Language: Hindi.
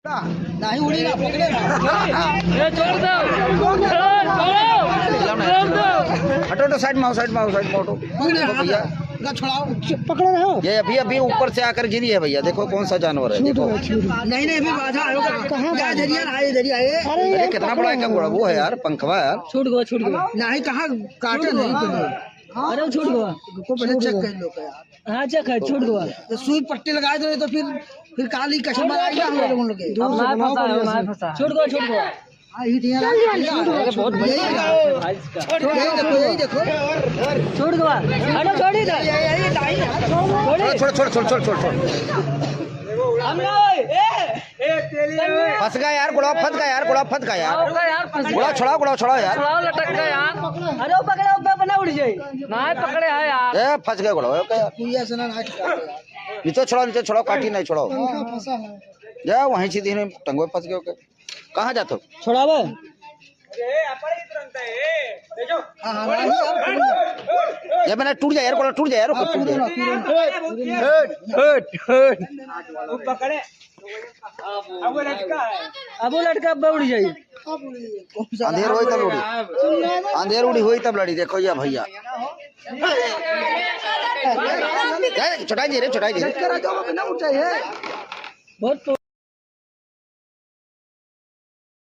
नहीं उड़ी ना पकड़े ये छोड़ दो हटो तो साइड में आओ, साइड में आओ, साइड में हटो भैया। छुड़ाओ पकड़े रहे हो। ये अभी ऊपर से आकर गिरी है भैया, देखो कौन सा जानवर है, देखो। नहीं नहीं अभी बाधा आयो कहां जरिया ना जरिया अरे कितना बड़ा है, क्या बड़ा वो है यार, पंखवा यार। छूट गया नहीं कहां काटे नहीं पहले। अरे छूट गया को पहले चेक कर लो यार। हाँ चेक है, छूट गया। तो सुई पट्टी लगा दो तो फिर काली कस्टमर आएगा हम लोगों लोग के। छूट गया हां ही दिया बहुत बढ़िया। यही देखो छूट गया। अरे छोड़ ही दे, छोड़ हम फंस गया यार, गुड़ा फंस गया यार, गुड़ा फंस गया यार, गुड़ा छोड़ा यार। लटक गया यार। अरे वो पकड़े ऊपर बना उड़ जाए ना, पकड़े है यार। ए फंस गया गुड़ा यार। कुइया से ना नीचे छोड़ाओ, काटी नहीं छोड़ाओ। जा वहीं सीधे टंगो फंस गए। कहाँ जाते हो? छोड़ावे ये मैंने टूट जाए यार, गुड़ा टूट जाए यार, टूट पकड़े। अब वो लटका अब उड़ जाए। अंधेर हुई तब लड़ी, अंधेर उड़ी हुई तब लड़ी। देखो ये भैया चटाई दे रहे बहुत